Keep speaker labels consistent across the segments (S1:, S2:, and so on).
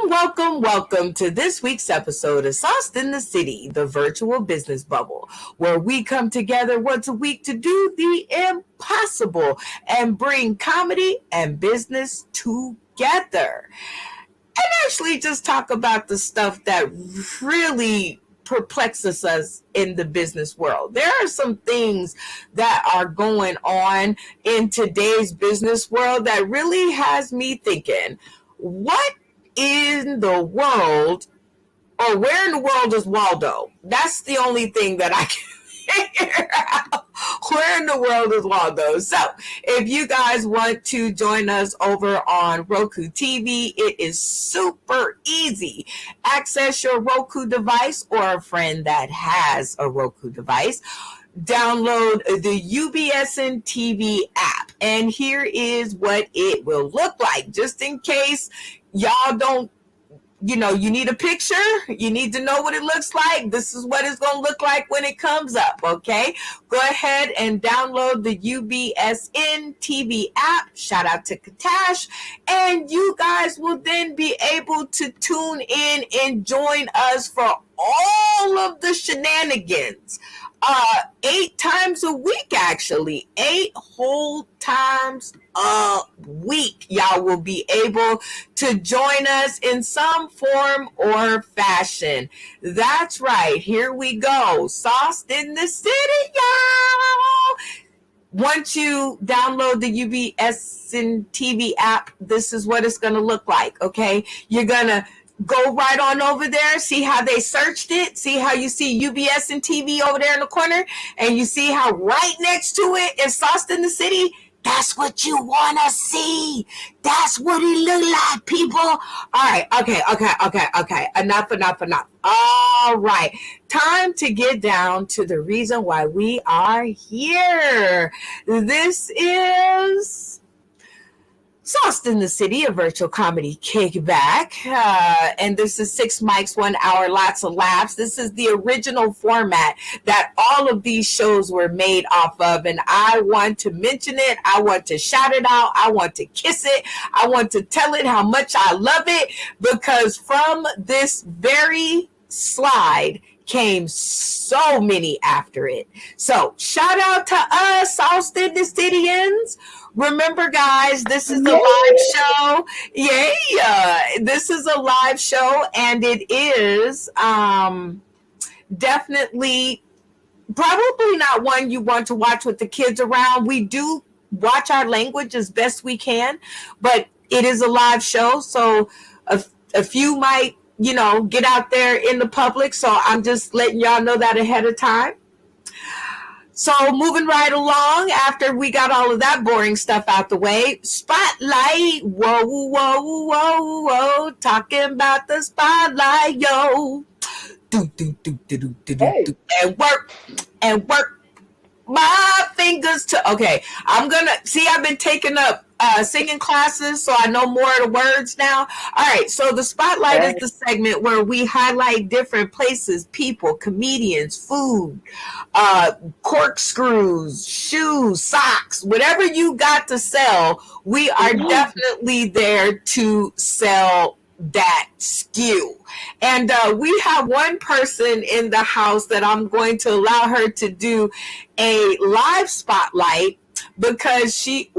S1: Welcome to this week's episode of Sauced in the City, the virtual business bubble, where we come together once a week to do the impossible and bring comedy and business together. And actually just talk about the stuff that really perplexes us in the business world. There are some things that are going on in today's business world that really has me thinking, what in the world, or where in the world is Waldo? That's the only thing that I can figure out. Where in the world is Waldo? So if you guys want to join us over on Roku TV, it is super easy. Access your Roku device or a friend that has a Roku device. Download the UBSN TV app, and here is what it will look like, just in case y'all don't, you need a picture, you need to know what it looks like. This is what it's going to look like when it comes up, okay? Go ahead and download the UBSN TV app. Shout out to Katash. And you guys will then be able to tune in and join us for all of the shenanigans. 8 times a week, actually. 8 whole times a week. Y'all will be able to join us in some form or fashion. That's right. Here we go. Sauced in the City, y'all. Once you download the UBSN TV app, this is what it's going to look like, okay? You're going to go right on over there, see how they searched it, see how you see UBS and TV over there in the corner, and you see how right next to it is Sauced in the City. That's what you want to see. That's what it look like, people. All right, okay. Enough. All right, time to get down to the reason why we are here. This is Sauced in the City, a virtual comedy kickback. And this is 6 mics, 1 hour, lots of laughs. This is the original format that all of these shows were made off of. And I want to mention it. I want to shout it out. I want to kiss it. I want to tell it how much I love it, because from this very slide came so many after it. So shout out to us, Sauced in the Cityans. Remember, guys, this is a live show. This is a live show, and it is definitely probably not one you want to watch with the kids around. We do watch our language as best we can, but it is a live show, so a few might, get out there in the public. So I'm just letting y'all know that ahead of time. So moving right along, after we got all of that boring stuff out the way, spotlight, whoa, talking about the spotlight, yo. Do, hey. And work my fingers to, okay, I've been taking up singing classes, so I know more of the words now. All right, so the spotlight is the segment where we highlight different places, people, comedians, food, corkscrews, shoes, socks, whatever you got to sell. We are definitely there to sell that SKU. And we have one person in the house that I'm going to allow her to do a live spotlight, because she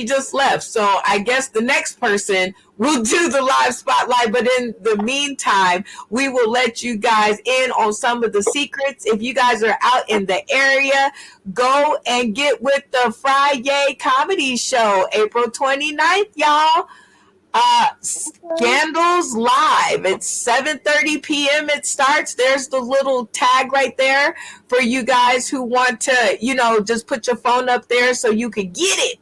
S1: just left. So I guess the next person will do the live spotlight. But in the meantime, we will let you guys in on some of the secrets. If you guys are out in the area, go and get with the Friday comedy show, April 29th, y'all. Scandals Live. It's 7:30 p.m. it starts. There's the little tag right there for you guys who want to, just put your phone up there so you can get it.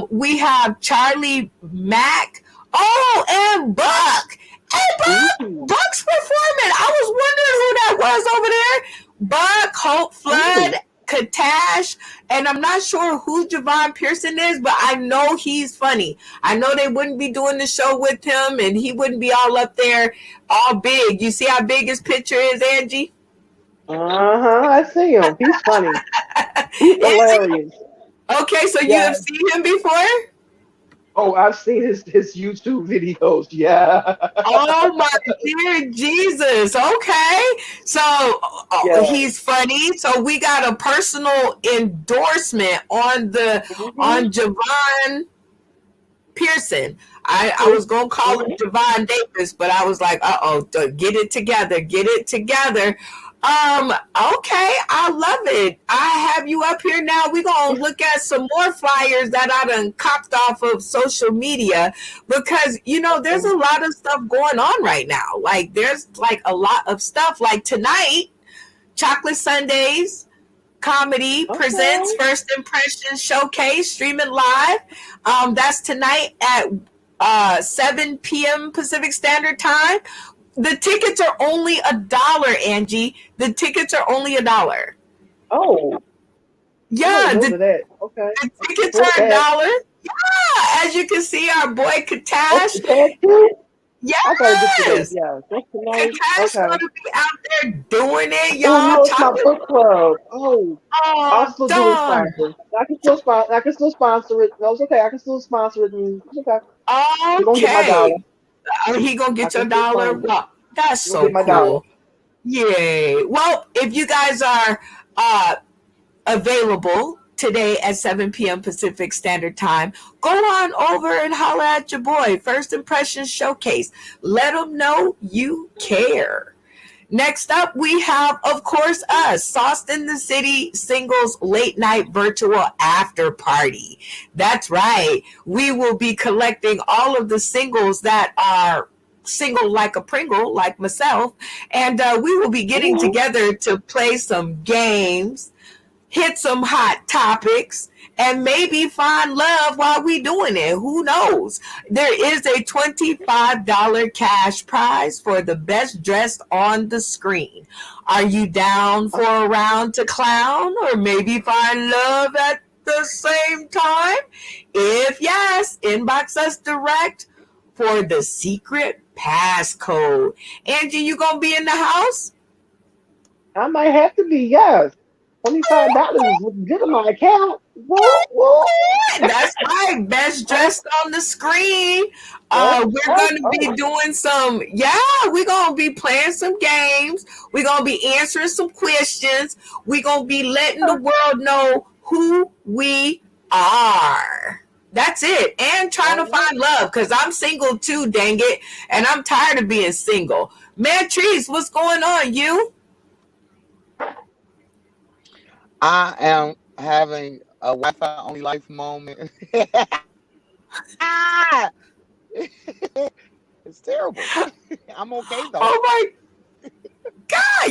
S1: We have Charlie Mack. Oh, and Buck. Hey, Buck's performing. I was wondering who that was over there. Buck, Hope Flood, Katash, and I'm not sure who Javon Pearson is, but I know he's funny. I know they wouldn't be doing the show with him, and he wouldn't be all up there, all big. You see how big his picture is, Angie?
S2: I see him. He's funny. He's hilarious.
S1: Okay, so you have seen him before?
S2: Oh, I've seen his YouTube videos. Yeah.
S1: Oh my dear Jesus. Okay. So
S2: Yeah.
S1: he's funny. So we got a personal endorsement
S2: Hmm.
S1: on Javon Pearson. I was
S2: Yes.
S1: gonna call him
S2: Hmm.
S1: Javon Davis, but I was like, get it together, get it together. Okay, I love it. I have you up here now. We're gonna look at some more flyers that I done copped off of social media because there's
S2: Okay.
S1: a lot of stuff going on right now. Like there's like a lot of stuff. Like tonight, Chocolate Sundays Comedy presents
S2: Okay.
S1: First Impressions Showcase streaming live. That's tonight at 7 p.m. Pacific Standard Time. The tickets are only $1, Angie. The tickets are only $1.
S2: Oh, I make a
S1: Yeah,
S2: note of that. Okay.
S1: the
S2: I'll
S1: tickets
S2: support
S1: are $1.
S2: that.
S1: Yeah, as you can see, our boy
S2: That's
S1: Katash.
S2: the tag too? I gotta get to that.
S1: Yes,
S2: Yeah. That's tonight.
S1: Katash
S2: Okay.
S1: gonna be out there doing it,
S2: Oh
S1: y'all.
S2: no, it's my
S1: Chocolate.
S2: book club. Oh, I'll
S1: Oh,
S2: still do a
S1: darn.
S2: sponsor. I can still sponsor. I can still sponsor it. No, it's okay. I can still sponsor it. And it's okay. You're gonna get my dollar.
S1: Okay. He gonna
S2: I
S1: get your
S2: can still
S1: dollar.
S2: sponsor it.
S1: Well, that's
S2: You're gonna
S1: so
S2: get my dollar.
S1: cool. Yay. Well, if you guys are available today at 7 p.m. Pacific Standard Time, go on over and holler at your boy. First Impressions Showcase. Let them know you care. Next up, we have, of course, us, Sauced in the City Singles Late Night Virtual After Party. That's right. We will be collecting all of the singles that are single like a Pringle, like myself, and we will be getting
S2: Hmm.
S1: together to play some games, hit some hot topics, and maybe find love while we doing it. Who knows? There is a $25 cash prize for the best dressed on the screen. Are you down for a round to clown or maybe find love at the same time? If yes, inbox us direct for the secret passcode. Angie, you gonna be in the house?
S2: I might have to be. Yes. $25 is looking good on my account. Whoa, whoa.
S1: That's right. Best
S2: Oh,
S1: dressed on the screen.
S2: oh,
S1: We're
S2: oh,
S1: gonna be
S2: oh.
S1: doing some, we're gonna be playing some games. We're gonna be answering some questions. We're gonna be letting the world know who we are. That's it. And trying
S2: All
S1: to
S2: right.
S1: find love because I'm single too, dang it. And I'm tired of being single. Man, Trees, what's going on? You?
S3: I am having a Wi-Fi only life moment. It's terrible. I'm okay though.
S1: Oh my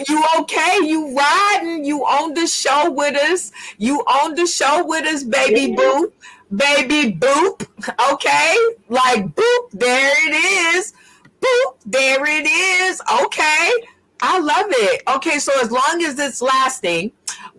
S1: you okay? You riding? You on the show with us? You on the show with us, baby
S2: Yeah.
S1: boo? Baby boop. Okay? Like boop, there it is. Boop, there it is. Okay. I love it. Okay, so as long as it's lasting,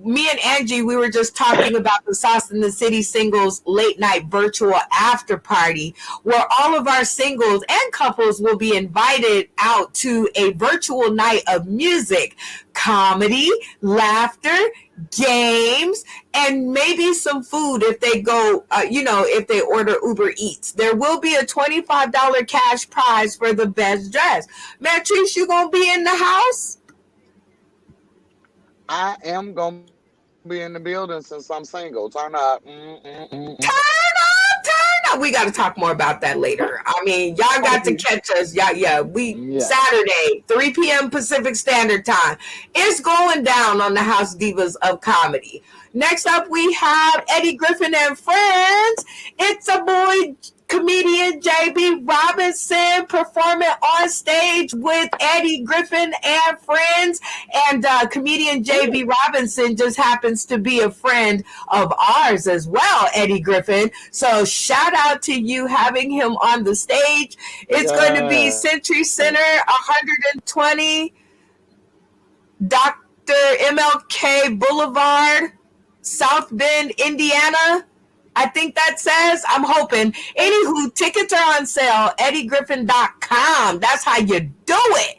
S1: me and Angie, we were just talking about the Sauce in the City singles late night virtual after party where all of our singles and couples will be invited out to a virtual night of music, comedy, laughter, games, and maybe some food if they go, if they order Uber Eats. There will be a $25 cash prize for the best dress. Matrice, you gonna be in the house?
S3: I am gonna be in the building since I'm single. Turn up.
S1: Turn up. We got to talk more about that later. I mean, y'all got to
S2: Okay.
S1: catch us. Yeah. We
S3: Yeah.
S1: Saturday, 3 p.m. Pacific Standard Time. It's going down on the House Divas of Comedy. Next up, we have Eddie Griffin and Friends. It's a boy comedian JB Robinson performing on stage with Eddie Griffin and Friends. And comedian
S2: Oh,
S1: JB Robinson just happens to be a friend of ours as well, Eddie Griffin. So shout out to you having him on the stage. It's going to be
S3: Yeah.
S1: Century Center, 120 Dr. MLK Boulevard, South Bend, Indiana. I think that says, I'm hoping. Anywho, tickets are on sale, eddiegriffin.com. That's how you do it.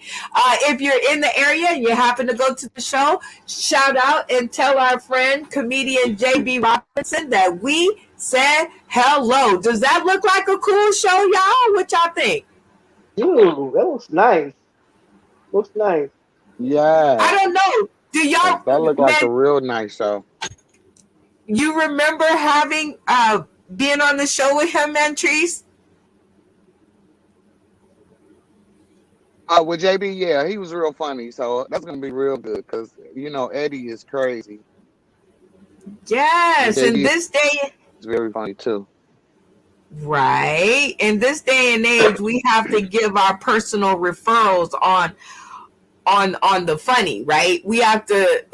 S1: If you're in the area and you happen to go to the show, shout out and tell our friend, comedian JB Robinson, that we said hello. Does that look like a cool show, y'all? What y'all think?
S2: Ooh, that looks nice. Looks nice.
S1: I
S3: Yes,
S1: don't know. Do y'all,
S3: that looked like a
S1: man,
S3: real nice show.
S1: you remember having being on the show with him, man, Trees?
S3: With JB, yeah, he was real funny, so that's gonna be real good because Eddie is crazy, and
S1: Yes. In
S3: JB
S1: this
S3: is very
S1: day,
S3: funny too.
S1: right? In this day and age, we have to give our personal referrals on the funny, right? We have to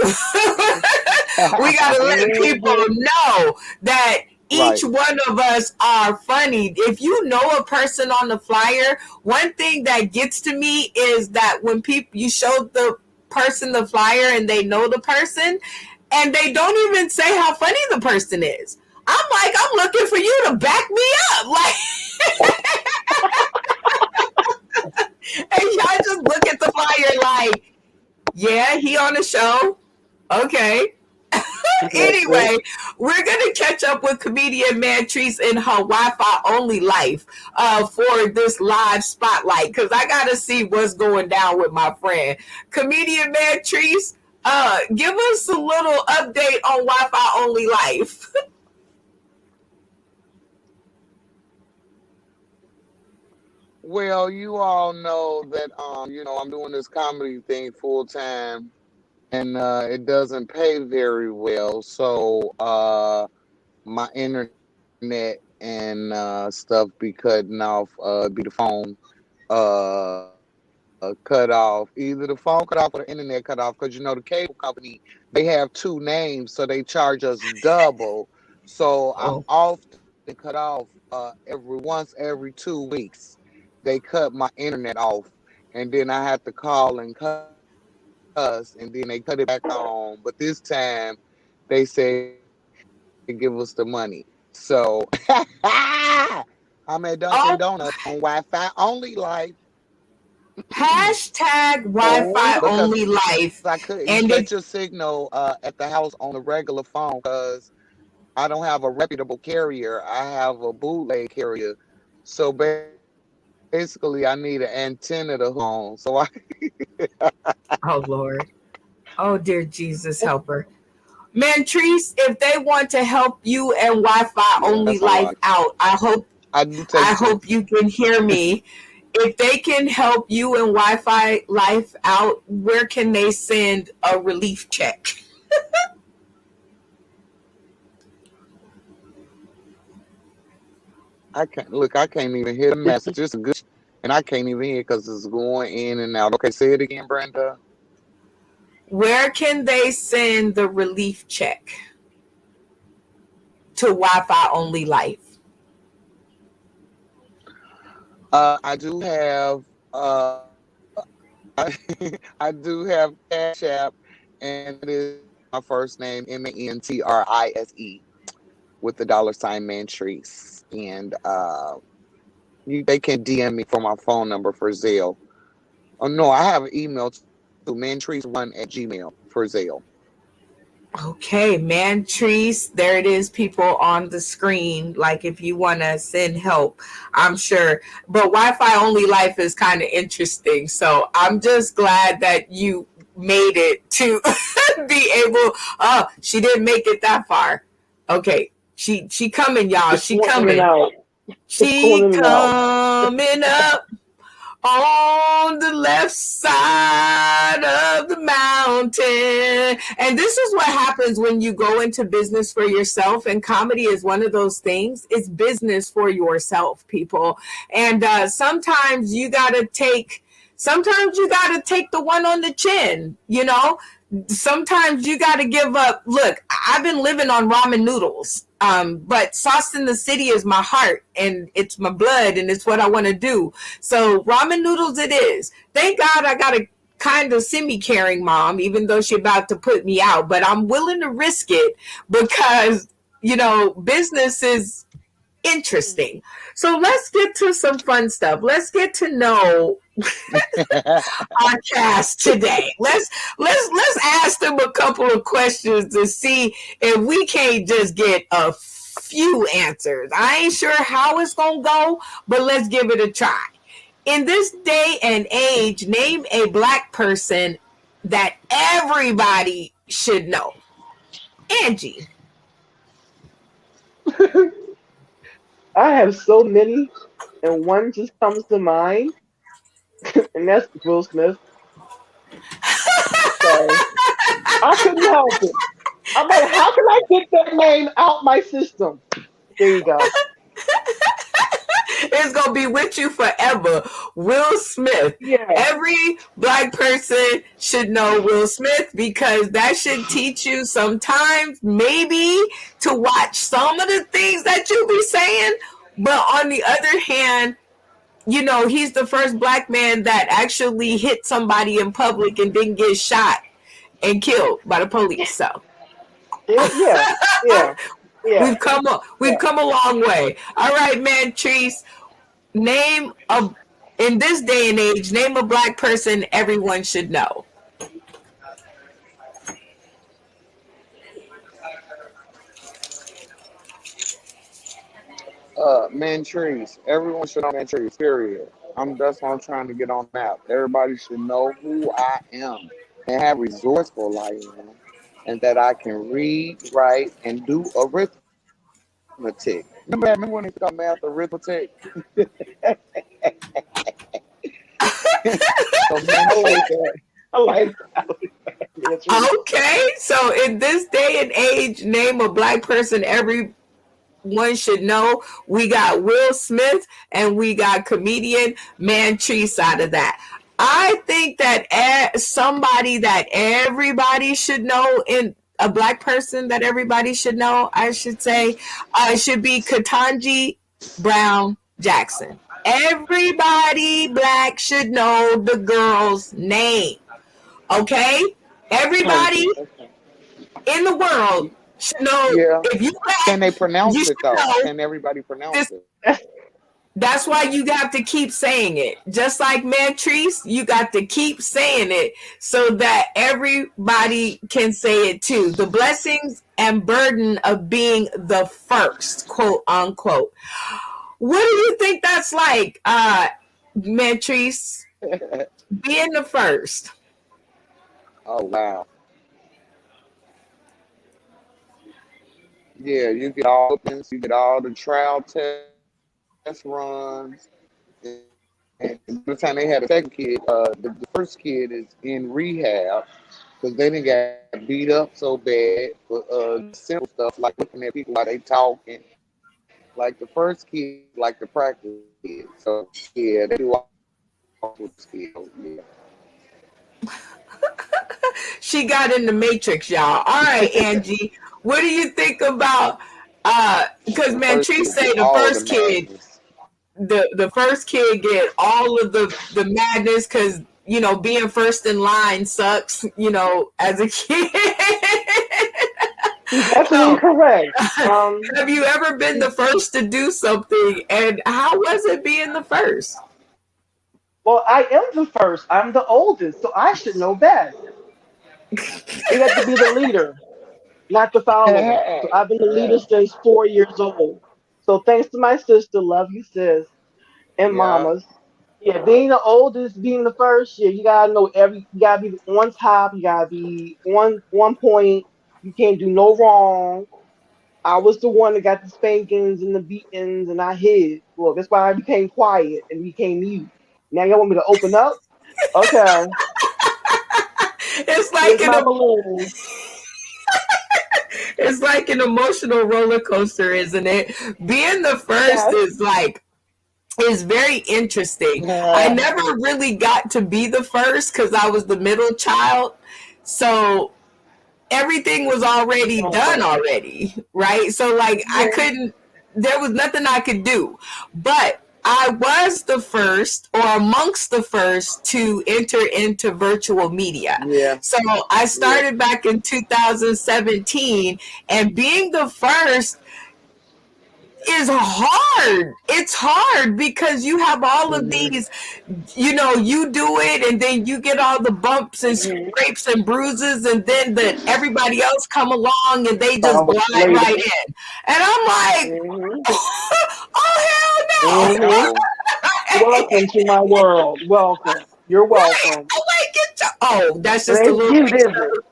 S1: we got to let people
S2: Mhm.
S1: know that each
S3: Right.
S1: one of us are funny. If you know a person on the flyer, one thing that gets to me is that when people you show the person the flyer and they know the person and they don't even say how funny the person is. I'm like, I'm looking for you to back me up. Like, and y'all just look at the flyer like, yeah, he on the show. Okay.
S2: That's it.
S1: Anyway, we're gonna catch up with comedian Mantrice in her Wi-Fi only life for this live spotlight because I gotta see what's going down with my friend. Comedian Mantrice, give us a little update on Wi-Fi only life.
S3: Well, you all know that I'm doing this comedy thing full time, and it doesn't pay very well. So my internet and stuff be cutting off. Be the phone cut off. Either the phone cut off or the internet cut off. Because the cable company, they have two names, so they charge us double. So I'm
S1: Oh,
S3: often cut off every 2 weeks. They cut my internet off, and then I have to call and cuss, and then they cut it back on. But this time, they said give us the money. So I'm at Dunkin' Donuts
S1: oh,
S3: on Wi-Fi only life
S1: hashtag Wi-Fi
S2: Oh,
S3: because
S1: only
S3: I couldn't
S1: life.
S3: catch a
S1: And if
S3: signal at the house on the regular phone because I don't have a reputable carrier. I have a bootleg carrier. So basically, I need an antenna to hook my phone.
S1: oh Lord, oh dear Jesus, help her. Mantrice, if they want to help you and Wi-Fi
S3: Yeah,
S1: only
S3: that's my
S1: life
S3: life.
S1: out,
S3: I do take
S1: I hope
S3: tips.
S1: you can hear me. If they can help you and Wi-Fi life out, where can they send a relief check?
S3: I can't even hear the message. It's a good, and I can't even hear because it's going in and out. Okay, say it again, Brenda.
S1: Where can they send the relief check to Wi-Fi only life?
S3: I do have I do have Cash App, and that is my first name Mantrise with the $ Mantrice, and they can DM me for my phone number for Zelle. Oh no, I have an email too, mantrice1@gmail for Zelle.
S1: Okay, Mantrice, there it is, people on the screen. Like if you want to send help, I'm sure. But Wi-Fi only life is kind of interesting. So I'm just glad that you made it to be able. Oh, she didn't make it that far. Okay, she coming, y'all.
S2: it's
S1: She
S2: going in and
S1: coming.
S2: out. It's going
S1: She
S2: in and out.
S1: coming up on the left side of the mountain. And this is what happens when you go into business for yourself. And comedy is one of those things. It's business for yourself, people. And sometimes you gotta take the one on the chin, sometimes you got to give up. Look, I've been living on ramen noodles, but Sauce in the City is my heart and it's my blood and it's what I want to do. So ramen noodles it is. Thank God I got a kind of semi-caring mom, even though she's about to put me out, but I'm willing to risk it because, business is interesting. So let's get to some fun stuff. Let's get to know our cast today. Let's ask them a couple of questions to see if we can't just get a few answers. I ain't sure how it's gonna go, but let's give it a try. In this day and age, name a black person that everybody should know. Angie.
S2: I have so many, and one just comes to mind, and that's Will Smith. Sorry, I couldn't help it. I'm like, how can I get that name out my system? There you go.
S1: It's gonna be with you forever. Will Smith.
S2: Yeah.
S1: Every black person should know Will Smith because that should teach you sometimes, maybe, to watch some of the things that you be saying. But on the other hand, he's the first black man that actually hit somebody in public and didn't get shot and killed by the police. So
S2: Yeah. Yeah. Yeah. Yeah.
S1: we've
S2: Yeah.
S1: come a long way. All right, man, Treese. Name a In this day and age, name a black person everyone should know.
S3: Trees. Everyone should know Trees. Period. That's what I'm trying to get on that. Everybody should know who I am and how resourceful I am, and that I can read, write, and do arithmetic. Remember when they got math arithmetic? So
S2: I
S3: Trees.
S2: like that. I like that. That's right.
S1: Okay, so in this day and age, name a black person everyone should know. We got Will Smith and we got comedian Mantrese out of that. I think that somebody that everybody should know, in a black person that everybody should know, I should say, should be Ketanji Brown Jackson. Everybody black should know the girl's name. Okay? Everybody
S2: Country. Okay.
S1: in the world should know.
S3: Yeah.
S1: If you
S3: Can
S1: black,
S3: they
S1: you
S3: pronounce it
S1: should
S3: though?
S1: know
S3: Can everybody pronounce
S1: this.
S3: it?
S1: That's why you have to keep saying it. Just like Mantrese, you got to keep saying it so that everybody can say it too. The blessings and burden of being the first, quote unquote. What do you think that's like, Mantrese? Being the first.
S3: Oh wow. Yeah, you get all the things, you get all the trial test runs. And by the time they had a second kid, the first kid is in rehab because they didn't get beat up so bad for just simple stuff like looking at people while they talking. Like the first kid, like the practice kid. So yeah, they do all the skills. Yeah.
S1: She got in the matrix, y'all. All right, Angie. What do you think about because
S3: The first
S1: Mantrese
S3: kid
S1: say
S3: get
S1: the
S3: all the
S1: first kid
S3: madness.
S1: the first kid get all of the madness because being first in line sucks, as a kid.
S2: He's absolutely
S1: So
S2: correct.
S1: have you ever been the first to do something, and how was it being the first?
S2: Well, I am the first. I'm the oldest, so I should know best. You got to be the leader, not the follower. So I've been the leader since 4 years old. So thanks to my sister, love you, sis, and
S3: Yeah.
S2: mamas. Yeah, being the oldest, being the first, yeah, you gotta know you gotta be on top, you gotta be one point, you can't do no wrong. I was the one that got the spankings and the beatings, and I hid. Well, that's why I became quiet and became mute. Now y'all want me to open up? Okay,
S1: It's like
S2: here's
S1: an
S2: my balloon.
S1: it's like an emotional roller coaster, isn't it? Being the first
S2: Yes.
S1: is very interesting. I
S3: Yeah.
S1: never really got to be the first because I was the middle child. So everything was already done
S2: Oh,
S1: already, right? So like
S2: yeah,
S1: there was nothing I could do. But I was the first or amongst the first to enter into virtual media.
S3: Yeah.
S1: So I
S3: Yeah.
S1: started back in 2017, and being the first, is hard. It's hard because you have all of
S2: Mhm.
S1: these, you do it and then you get all the bumps and
S2: Mhm.
S1: scrapes and bruises, and then everybody else come along and they just
S2: Followed
S1: glide
S2: later.
S1: right in. And I'm like,
S2: Mhm.
S1: oh, hell no.
S2: Mhm. Welcome to my world. Welcome. You're
S1: Right.
S2: welcome.
S1: I'm like, that's
S2: It
S1: just a
S2: ain't
S1: little
S2: cute,
S1: extra.
S2: is it?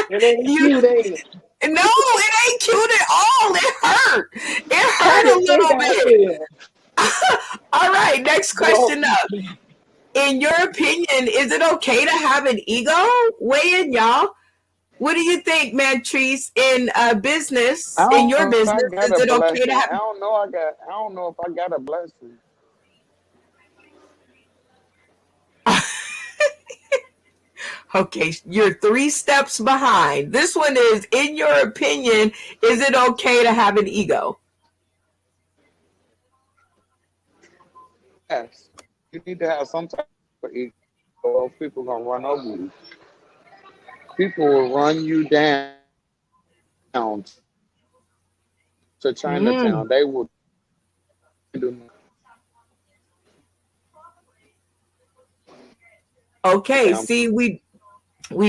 S2: It ain't
S1: You,
S2: cute, ain't it?
S1: no, it ain't cute at all. It hurt. It
S2: I
S1: hurt a
S2: didn't think
S1: little
S2: I
S1: bit.
S2: feel.
S1: All right, next
S2: Well,
S1: question up. In your opinion, is it okay to have an ego? Weigh in, y'all. What do you think, Mantrice? In
S3: I
S1: business, in
S3: don't
S1: your
S3: know if I
S1: business,
S3: got
S1: is
S3: a
S1: it okay to
S3: blessing.
S1: have?
S3: I don't know if I got a blessing.
S1: Okay, you're 3 steps behind. This one is, in your opinion, is it okay to have an ego?
S3: Yes. You need to have some type of ego, or else people gonna run over you. People will run you down to
S1: Mm.
S3: Chinatown. They will do
S1: Okay,
S3: nothing.
S1: see, we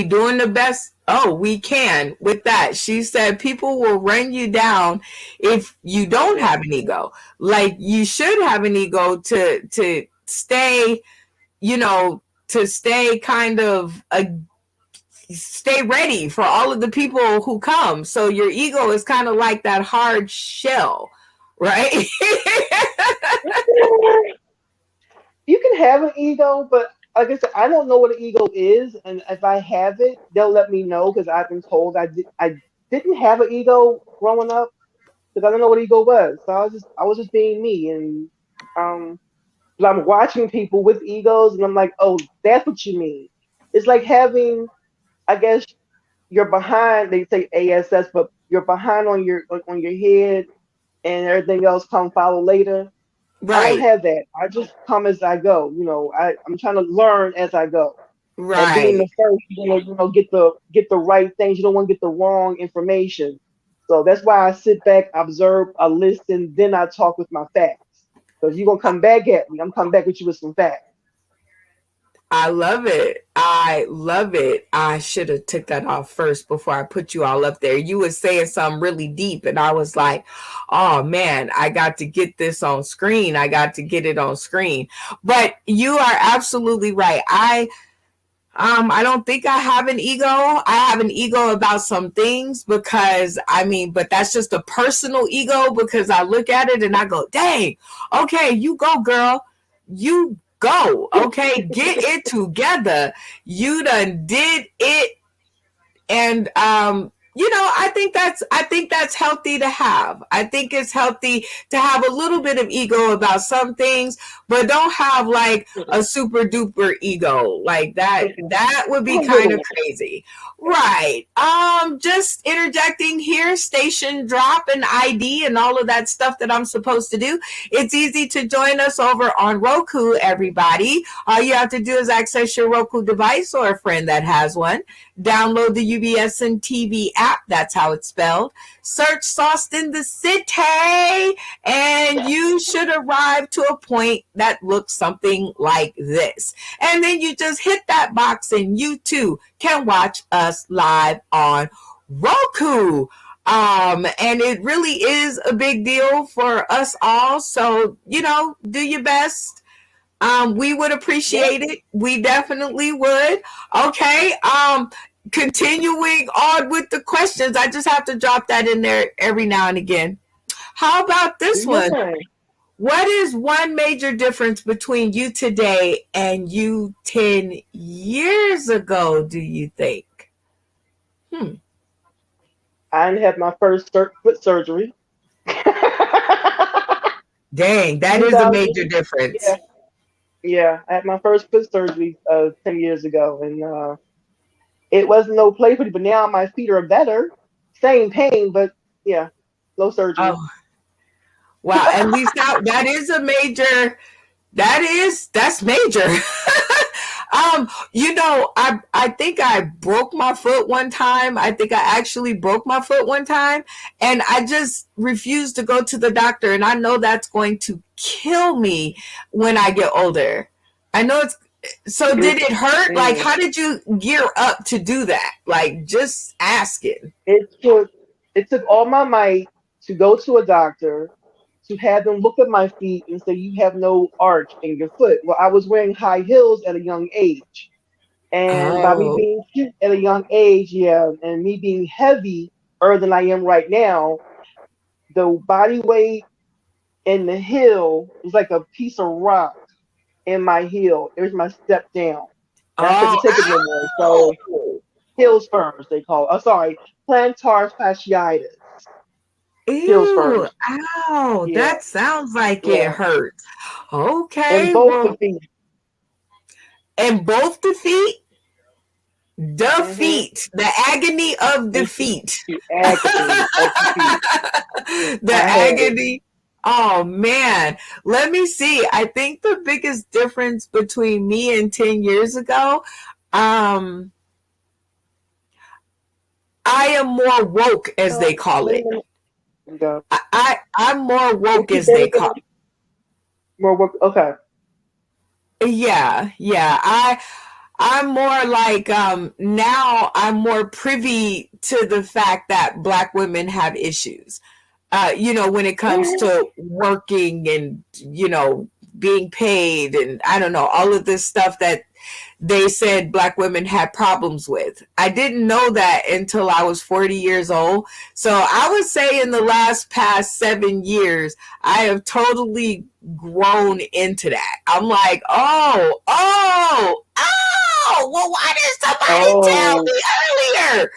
S1: doing the best. Oh, we can with that. She said people will run you down if you don't have an ego. Like, you should have an ego to stay, you know, to stay kind of stay ready for all of the people who come. So your ego is kind of like that hard shell, right?
S2: you can have an ego, but like I said, I don't know what an ego is, and if I have it, they'll let me know because I've been told I didn't have an ego growing up because I don't know what ego was. So I was just being me, and um, but I'm watching people with egos, and I'm like, oh, that's what you mean. It's like having, I guess, you're behind. They say ASS, but you're behind on your head, and everything else come follow later. I don't
S1: Right,
S2: have that. I just come as I go. I'm trying to learn as I go. And being
S1: right.
S2: the first, get the right things. You don't want to get the wrong information. So that's why I sit back, observe, I listen, then I talk with my facts. Because you're gonna come back at me. I'm coming back with you with some facts.
S1: I love it. I love it. I should have took that off first before I put you all up there. You were saying something really deep, and I was like, "Oh man, I got to get this on screen. I got to get it on screen." But you are absolutely right. I don't think I have an ego. I have an ego about some things because but that's just a personal ego because I look at it and I go, dang, okay, you go, girl. You go. Okay, get it together. You done did it, and I think that's healthy to have. I think it's healthy to have a little bit of ego about some things, but don't have like a super duper ego like that. That would be
S2: I'm a little
S1: kind of
S2: one.
S1: crazy. Right. Just interjecting here, station drop and ID and all of that stuff that I'm supposed to do. It's easy to join us over on Roku, everybody. All you have to do is access your Roku device or a friend that has one. Download the UBSN TV app. That's how it's spelled. Search Sauced in the City, and you should arrive to a point that looks something like this. And then you just hit that box, and you too can watch us live on Roku. And it really is a big deal for us all. So, do your best. We would
S2: Yeah.
S1: appreciate it. We definitely would. Okay. Continuing on with the questions, I just have to drop that in there every now and again. How about
S2: Do
S1: this
S2: your
S1: one?
S2: thing.
S1: What is one major difference between you today and you 10 years ago, do you think? Hmm.
S2: I didn't have my first foot surgery.
S1: Dang, that is a
S2: 2000.
S1: major difference.
S2: Yeah. Yeah. I had my first foot surgery 10 years ago, and it wasn't no play for me. But now my feet are better. Same pain, but yeah, no surgery.
S1: Oh, wow. At least that is a major. That's major. I think I broke my foot one time. I think I actually broke my foot one time, and I just refused to go to the doctor. And I know that's going to kill me when I get older. I know it's so. Did
S2: It,
S1: it hurt? Like,
S2: mm,
S1: how did you gear up to do that? Like, just asking.
S2: it took it took all my might to go to a doctor, to have them look at my feet and say you have no arch in your foot. Well, I was wearing high heels at a young age. And by me
S1: Oh,
S2: being cute at a young age, yeah, and me being heavier than I am right now, the body weight in the heel was like a piece of rock in my heel. It was my step down. And I couldn't
S1: oh,
S2: take it no more. So
S1: ow!
S2: heel spurs, they call it. Oh, sorry, plantar fasciitis. Heel
S1: Ew,
S2: spurs.
S1: ow!
S2: Yeah,
S1: That sounds like it
S2: yeah.
S1: hurts.
S2: And
S1: Okay,
S2: both the
S1: well,
S2: feet.
S1: and both the feet.
S2: Mm-hmm.
S1: Defeat, the agony of defeat.
S2: The agony of the feet.
S1: The
S2: I had it.
S1: agony. Oh man, let me see. I think the biggest difference between me and 10 years ago, um, I am more woke, as they call
S2: Wait a
S1: it.
S2: minute. Go.
S1: I'm more woke,
S2: Repeat
S1: as
S2: that
S1: they
S2: again.
S1: call it.
S2: More work. Okay.
S1: Yeah, yeah. I'm more like now I'm more privy to the fact that black women have issues. When it comes
S2: Mhm.
S1: to working and, being paid and I don't know, all of this stuff that they said black women had problems with. I didn't know that until I was 40 years old. So I would say in the last past 7 years, I have totally grown into that. I'm like, well, why didn't somebody tell
S2: Oh,
S1: me earlier?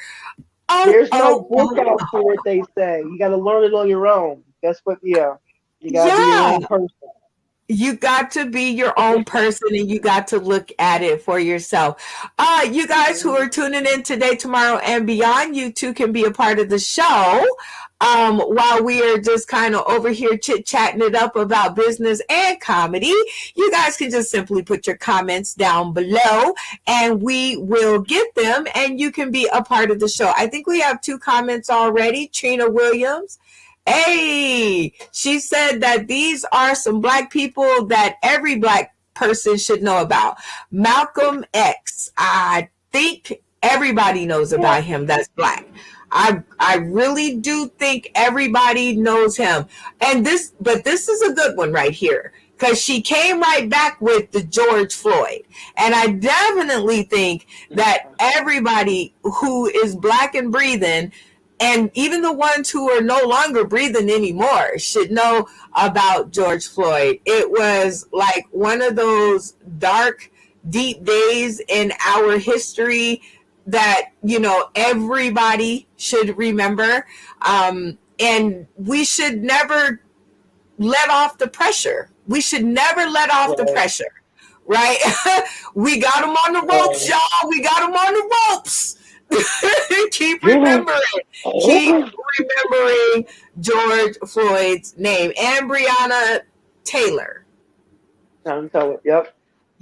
S1: Oh,
S2: there's no
S1: oh,
S2: book
S1: oh,
S2: out for it. They say you got to learn it on your own. That's what. Yeah, you got to be your
S1: yeah.
S2: own person.
S1: You got to be your own person and you got to look at it for yourself. You guys who
S2: Mhm.
S1: are tuning in today, tomorrow, and beyond, you too can be a part of the show. While we are just kind of over here chit chatting it up about business and comedy, you guys can just simply put your comments down below and we will get them and you can be a part of the show. I think we have 2 comments already. Trina Williams. Hey, she said that these are some black people that every black person should know about. Malcolm X. I think everybody knows
S2: Yeah.
S1: about him that's black. I really do think everybody knows him. But this is a good one right here because she came right back with the George Floyd. And I definitely think that everybody who is black and breathing and even the ones who are no longer breathing anymore should know about George Floyd. It was like one of those dark, deep days in our history that, everybody should remember. And we should never let off the pressure. We should never let off the
S2: Right.
S1: pressure, right? We got them on the ropes,
S2: Right.
S1: y'all. We got them on the ropes. keep
S2: Mhm.
S1: remembering, keep remembering George Floyd's name and Breonna Taylor.
S2: Time to tell it. Yep.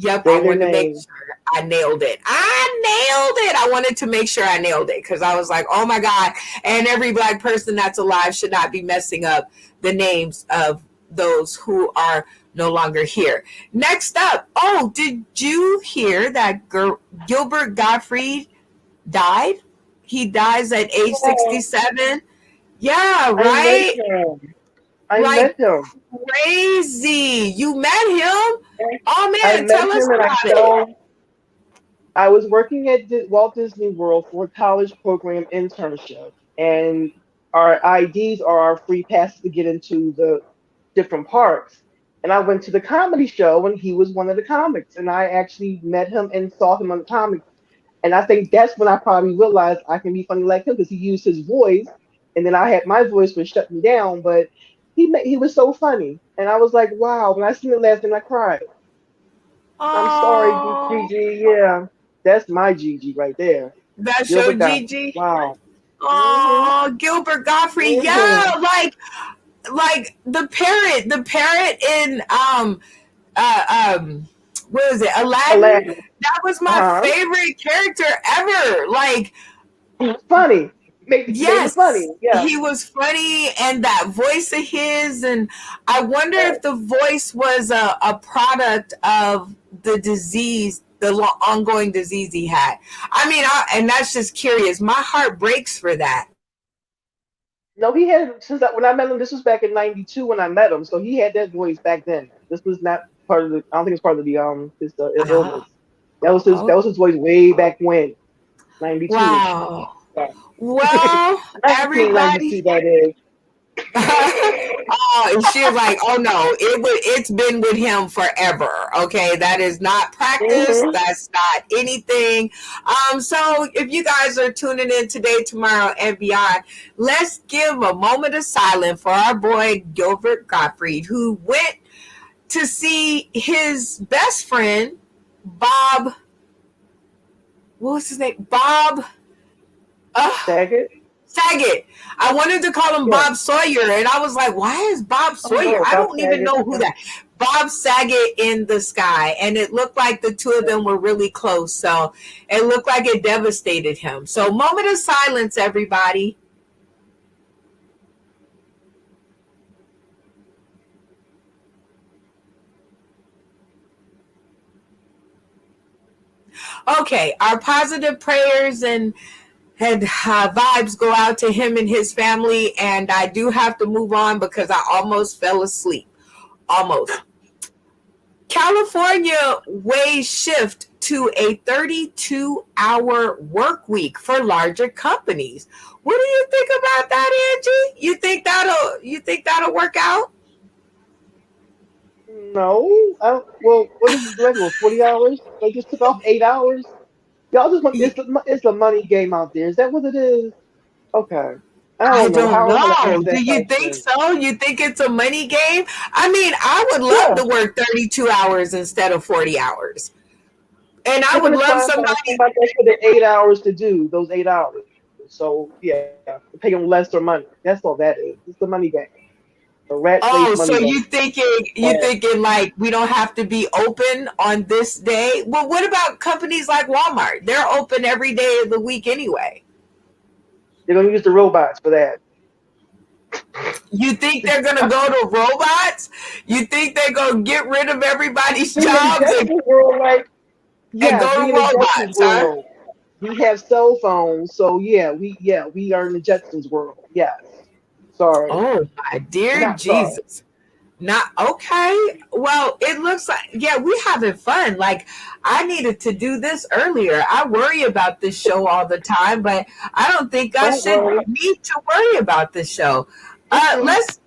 S1: Yep, I
S2: Say their
S1: wanted to make
S2: name.
S1: sure I nailed it. I wanted to make sure I nailed it because I was like, oh my God. And every black person that's alive should not be messing up the names of those who are no longer here. Next up, did you hear that Gilbert Gottfried died? He dies at age
S2: Yeah,
S1: 67. Yeah,
S2: I met
S1: right?
S2: him. I met
S1: Like
S2: him.
S1: crazy. You met him? Oh
S2: I
S1: man,
S2: met
S1: tell us
S2: him, and I
S1: about it.
S2: fell. I was working at Walt Disney World for a college program internship, and our IDs are our free passes to get into the different parks. And I went to the comedy show, and he was one of the comics, and I actually met him and saw him on the comics. And I think that's when I probably realized I can be funny like him because he used his voice, and then I had my voice which shut me down. But he was so funny, and I was like, wow. When I seen it last night, I cried. I'm sorry,
S1: Oh,
S2: Gigi. Yeah, that's my Gigi right there.
S1: that's your
S2: Gilbert got
S1: Gigi.
S2: wow. Mhm.
S1: Oh, Gilbert Godfrey.
S2: Mhm.
S1: Yeah, like the parrot in uh um what is it, Aladdin?
S2: Aladdin.
S1: That was my
S2: Uh-huh.
S1: favorite character ever. Like,
S2: He was funny. Made it
S1: yes,
S2: funny. Yeah.
S1: he was funny, and that voice of his, and I wonder if the voice was a product of the disease, the ongoing disease he had. I mean, and that's just curious. My heart breaks for that.
S2: No, he had since when I met him. This was back in '92 when I met him. So he had that voice back then. This was not part of the. I don't think it's part of the his illness.
S1: Oh,
S2: That was his. That
S1: oh,
S2: was his voice way back when '92.
S1: wow.
S2: Yeah.
S1: Well,
S2: 1992.
S1: everybody.
S2: That is.
S1: Oh, and she was like, "Oh no, it's been with him forever. Okay, that is not practice.
S2: Mm-hmm.
S1: That's not anything." So if you guys are tuning in today, tomorrow, and beyond, let's give a moment of silence for our boy Gilbert Gottfried, who went to see his best friend Bob. What was his name? Bob. Uh,
S2: Saget.
S1: Saget. I wanted to call him
S2: Yeah.
S1: Bob Sawyer, and I was like, why is Bob
S2: Oh
S1: Sawyer?
S2: no,
S1: I
S2: Bob
S1: don't even
S2: Saget.
S1: know who
S2: Yeah.
S1: that. Bob Saget in the sky, and it looked like the two of them were really close. So it looked like it devastated him. So moment of silence, everybody. Okay, our positive prayers and vibes go out to him and his family. And I do have to move on because I almost fell asleep. Almost. California ways shift to a 32-hour work week for larger companies. What do you think about that, Angie? You think that'll work out?
S2: No. I don't, well, what is the regular? 40 hours? They just took off 8 hours. Y'all just want it's a money game out there. Is that what it is? Okay. I
S1: I
S2: don't know.
S1: don't
S2: How I'm gonna
S1: know.
S2: answer
S1: Do
S2: that
S1: you think
S2: question.
S1: so? You think it's a money game? I mean, I would love
S2: Yeah.
S1: to work 32 hours instead of 40 hours. And I
S2: They're
S1: would
S2: gonna
S1: love
S2: try and find
S1: somebody.
S2: somebody else for the 8 hours to do those 8 hours. So yeah, pay them lesser money. That's all that is. It's the money game. The rat race
S1: Oh,
S2: money
S1: so
S2: game.
S1: you thinking like we don't have to be open on this day? Well, what about companies like Walmart? They're open every day of the week anyway.
S2: They're gonna use the robots for that.
S1: You think they're gonna go to robots? You think they're gonna get rid of everybody's
S2: In the
S1: jobs
S2: Jetsons world, like
S1: and
S2: yes,
S1: go
S2: we
S1: to
S2: in the Jetsons
S1: robots, huh?
S2: world. We have cell phones, so we are in the Jetsons world. Yes. Sorry.
S1: Oh my dear
S2: Not sorry.
S1: Jesus. Not okay. Well, it looks like yeah, we having fun. Like I needed to do this earlier. I worry about this show all the time, but I don't think I
S2: Don't
S1: should
S2: worry.
S1: need to worry about this show.
S2: Mm-mm.
S1: Let's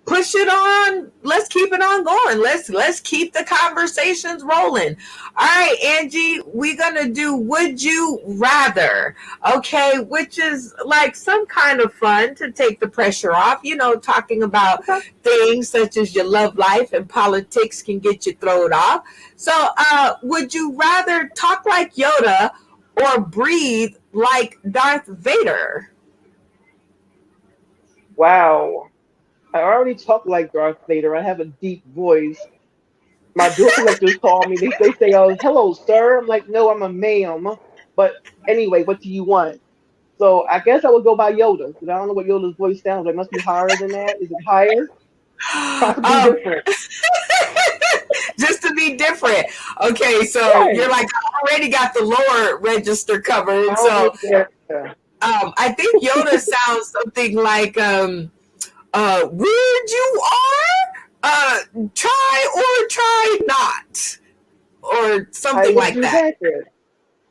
S1: push it on. Let's keep it on going. Let's keep the conversations rolling. All right, Angie, we're gonna do would you rather, okay, which is like some kind of fun to take the pressure off, talking about
S2: Okay.
S1: things such as your love life and politics can get you thrown off. So would you rather talk like Yoda or breathe like Darth Vader?
S2: Wow. I already talk like Darth Vader. I have a deep voice. My bill collectors call me. They say, "Oh, hello, sir." I'm like, "No, I'm a ma'am." But anyway, what do you want? So I guess I would go by Yoda because I don't know what Yoda's voice sounds like. It must be higher than that. Is it higher? Possibly
S1: um,
S2: different.
S1: just to be different. Okay, so you're
S2: Right.
S1: like, I already got the lower register
S2: I
S1: covered.
S2: don't
S1: So
S2: need that. Yeah.
S1: I think Yoda sounds something like, weird you are, try or try not, or
S2: I
S1: something
S2: will
S1: like
S2: do
S1: that.
S2: that then.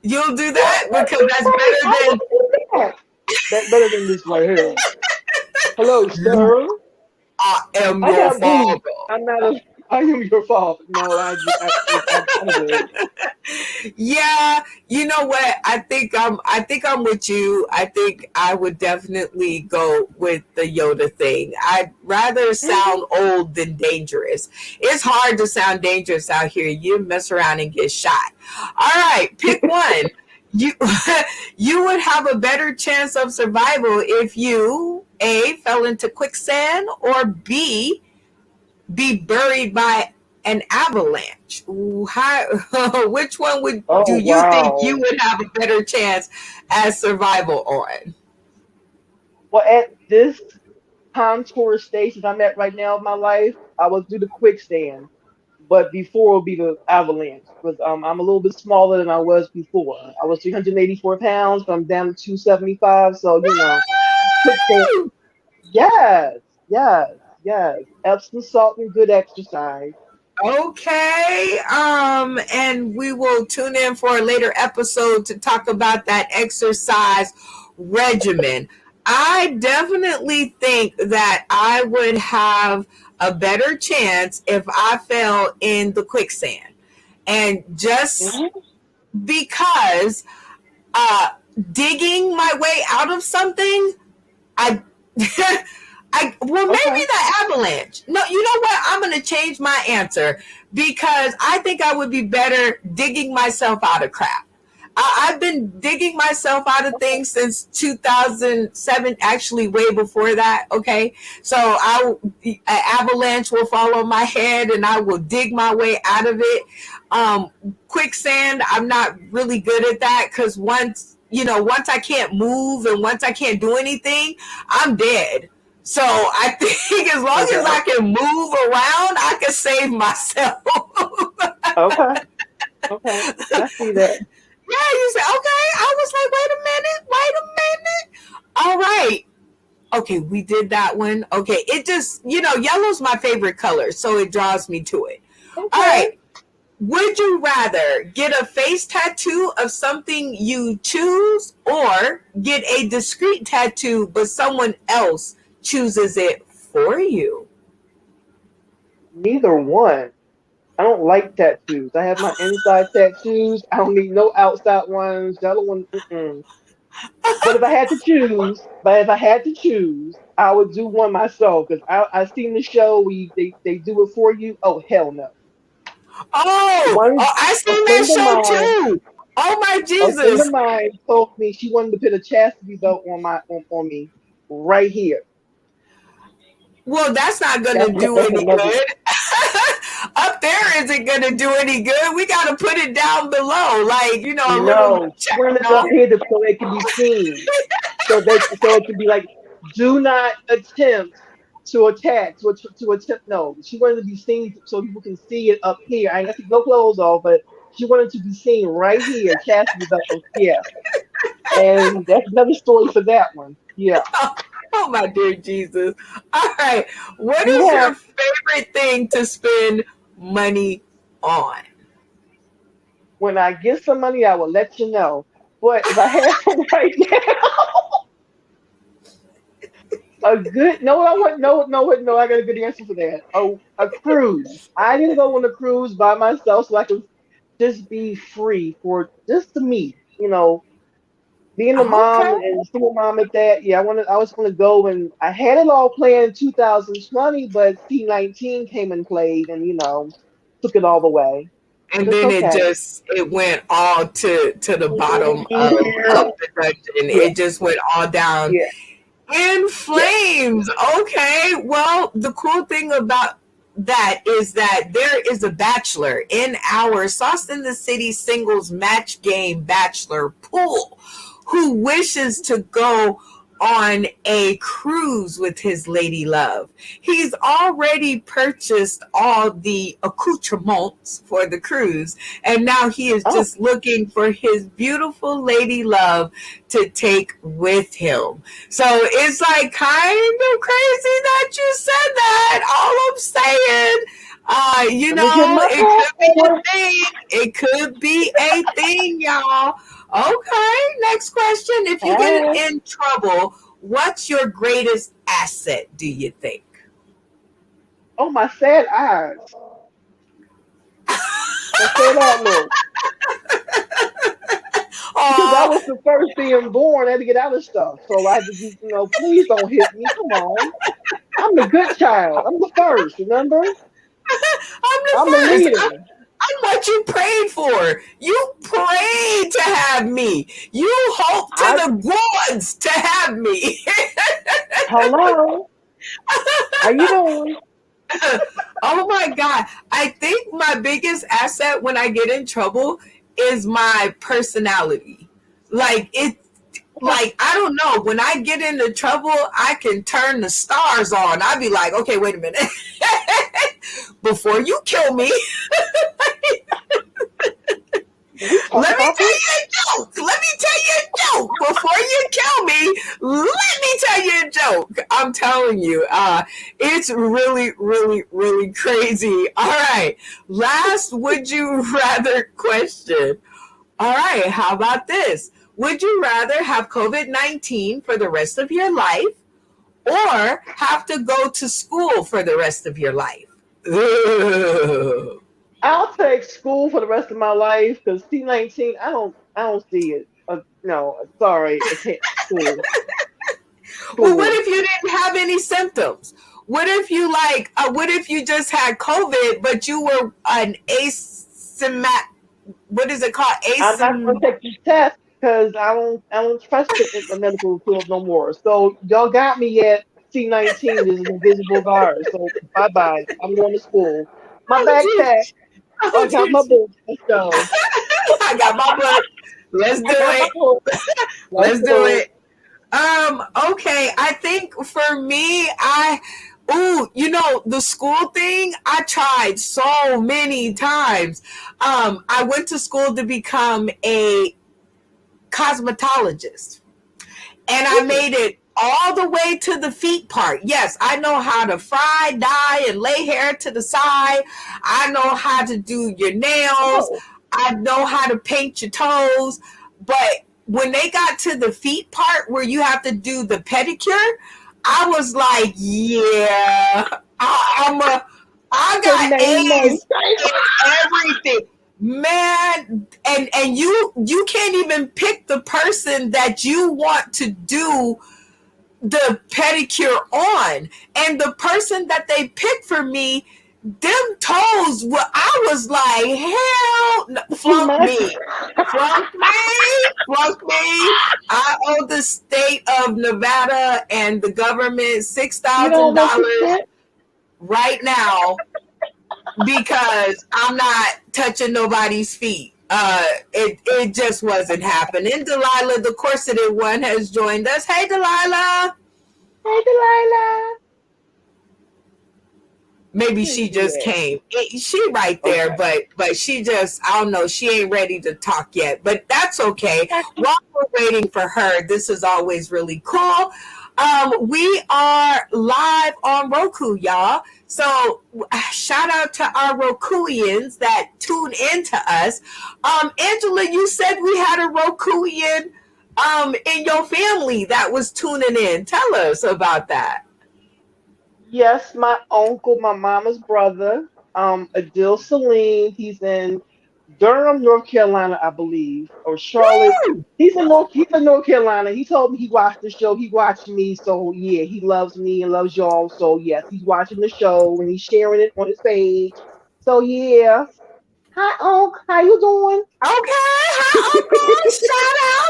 S1: You'll do
S2: Yeah,
S1: that
S2: that's
S1: because that's
S2: right.
S1: better
S2: I will
S1: than
S2: do that. That's better than this right here. Hello, sir.
S1: I am
S2: I
S1: your
S2: got
S1: father.
S2: boots. I'm not a. I am your father. No, I'm good.
S1: Yeah, you know what? I think I'm with you. I think I would definitely go with the Yoda thing. I'd rather
S2: Mhm.
S1: sound old than dangerous. It's hard to sound dangerous out here. You mess around and get shot. All right, pick one. You you would have a better chance of survival if you A fell into quicksand or B be buried by an avalanche. Which one would do
S2: Oh
S1: you think you
S2: wow.
S1: would have a better chance at survival on?
S2: Well, at this contour stage that I'm at right now of my life, I will do the quicksand. But before will be the avalanche because I'm a little bit smaller than I was before. I was 384 pounds, but I'm down to 275. So quicksand.
S1: Woo!
S2: Yes, yes, yes. Epsom salt and good exercise.
S1: Okay. And we will tune in for a later episode to talk about that exercise regimen. I definitely think that I would have a better chance if I fell in the quicksand. And just
S2: Hmm.
S1: because uh digging my way out of something, I well, maybe
S2: Okay,
S1: the avalanche. No, you know what? I'm going to change my answer because I think I would be better digging myself out of crap. I've been digging myself out of
S2: okay,
S1: things since 2007, actually way before that. Okay, so an avalanche will fall on my head, and I will dig my way out of it. Um, Quicksand, I'm not really good at that because once I can't move and once I can't do anything, I'm dead. So I think as long as
S2: okay,
S1: I can move around, I can save myself.
S2: okay, okay. I see that.
S1: Yeah, you say, okay. I was like, wait a minute. All right. Okay, we did that one. Okay, it just, yellow's my favorite color, so it draws me to it. All
S2: Okay.
S1: right. Would you rather get a face tattoo of something you choose or get a discreet tattoo, but someone else chooses it for you?
S2: Neither one. I don't like tattoos. I have my inside tattoos. I don't need no outside ones. The other one, mm-mm. But if I had to choose, I would do one myself because I seen the show where they do it for you. Oh hell no. One
S1: I
S2: a
S1: seen that
S2: friend of
S1: show
S2: mine,
S1: too. Oh my
S2: a friend of
S1: Jesus.
S2: mine told me she wanted to put a chastity belt on me right here.
S1: Well, that's not going to do
S2: That's
S1: any
S2: another.
S1: good. Up there isn't going to do any good. We got to put it down below, like, a little
S2: No, she
S1: check
S2: wanted it up
S1: note.
S2: here so it can be seen. So it could be like, do not attempt to attack to attempt. No, she wanted to be seen so people can see it up here. I ain't got to take no clothes off, but she wanted to be seen right here. Chastity belt, yeah, and that's another story for that one. Yeah,
S1: Oh, my dear Jesus. All right. What
S2: you
S1: is
S2: have
S1: your favorite thing to spend money on?
S2: when I get some money, I will let you know. But if I have some right now, a good no, I want no. I got a good answer for that. A cruise. I didn't go on a cruise by myself, so I could just be free for just to me. Being a mom
S1: Okay.
S2: and a single mom at that. Yeah, I was gonna go, and I had it all planned in 2020, but C-19 came and played, and took it all away. But
S1: And
S2: it's
S1: then it
S2: okay.
S1: just it went all to the bottom
S2: Yeah,
S1: of the dungeon.
S2: yeah,
S1: It just went all down
S2: yeah,
S1: in
S2: yeah.
S1: flames. Okay. Well, the cool thing about that is that there is a bachelor in our Sauce in the City singles match game bachelor pool who wishes to go on a cruise with his lady love. He's already purchased all the accoutrements for the cruise, and now he is
S2: Oh,
S1: just looking for his beautiful lady love to take with him. So it's like kind of crazy that you said that. All I'm saying,
S2: let me get my
S1: it could be
S2: passport.
S1: a thing. It could be a thing, y'all. Okay, next question. If you get
S2: Hey.
S1: in trouble, what's your greatest asset, do you think?
S2: Oh, my sad eyes. My sad outlook. Because I
S1: Oh,
S2: was the first being born, I had to get out of stuff. So I had to be, please don't hit me. Come on. I'm the good child. I'm the first, remember?
S1: I'm the
S2: I'm the
S1: first.
S2: leader.
S1: I'm what you prayed for. You prayed to have me. You hoped to
S2: I
S1: the gods to have me.
S2: hello. How you doing?
S1: Oh my God. I think my biggest asset when I get in trouble is my personality. Like it like I don't know, when I get into trouble, I can turn the stars on. I'd be like, okay, wait a minute. Before you kill me,
S2: Did we talk
S1: let me
S2: about
S1: tell
S2: this?
S1: you a joke. Let me tell you a joke. Before you kill me, let me tell you a joke. I'm telling you, it's really, really, really crazy. All right. Last would you rather question. All right. How about this? Would you rather have COVID-19 for the rest of your life or have to go to school for the rest of your life? Ugh.
S2: I'll take school for the rest of my life because C-19. I don't see it. No, sorry. I can't. School.
S1: Well, what
S2: School.
S1: if you didn't have any symptoms? What if you what if you just had COVID, but you were an asymptomatic, what is it called?
S2: I'm not gonna take this test because I don't trust it in the medical field no more. So y'all got me at C-19 is an invisible virus. So bye bye. I'm going to school. My
S1: Oh, dear.
S2: backpack.
S1: Oh,
S2: I got
S1: dear.
S2: my books. Let's go.
S1: I got my book. Let's do
S2: I got my
S1: it.
S2: book. Let's
S1: Let's do
S2: do it.
S1: it. Okay. I think for me, the school thing, I tried so many times. I went to school to become a cosmetologist. And I
S2: Ooh,
S1: made it all the way to the feet part. Yes, I know how to fry, dye, and lay hair to the side. I know how to do your nails.
S2: oh,
S1: I know how to paint your toes. But when they got to the feet part where you have to do the pedicure, I was like, yeah, I
S2: her
S1: got
S2: name is.
S1: A's in everything, man. And you can't even pick the person that you want to do the pedicure on. And the person that they picked for me, them toes were, I was like, hell no,
S2: Too
S1: flunk
S2: much.
S1: me. Flunk me, flunk me. I owe the state of Nevada and the government six
S2: You don't
S1: thousand
S2: want to
S1: dollars
S2: sit?
S1: right now because I'm not touching nobody's feet. It just wasn't happening. Delilah, the corseted one, has joined us. Hey, Delilah.
S2: Hey, Delilah.
S1: Maybe
S2: Where's
S1: she
S2: she
S1: just
S2: at?
S1: came. She right there,
S2: Okay.
S1: but she just, I don't know, she ain't ready to talk yet. But that's okay.
S2: Gotcha.
S1: While we're waiting for her, this is always really cool. We are live on Roku, y'all. So shout out to our Rokuians that tune into us. Angela, you said we had a Rokuian in your family that was tuning in. Tell us about that.
S2: Yes, my uncle, my mama's brother, Adil Salim. He's in Durham, North Carolina, I believe, or Charlotte.
S1: Woo!
S2: He's in North Carolina. He told me he watched the show. He watched me, so yeah, he loves me and loves y'all. So yes, he's watching the show and he's sharing it on his page. So yeah. Hi, Unc. How you doing?
S1: Okay, hi Uncle.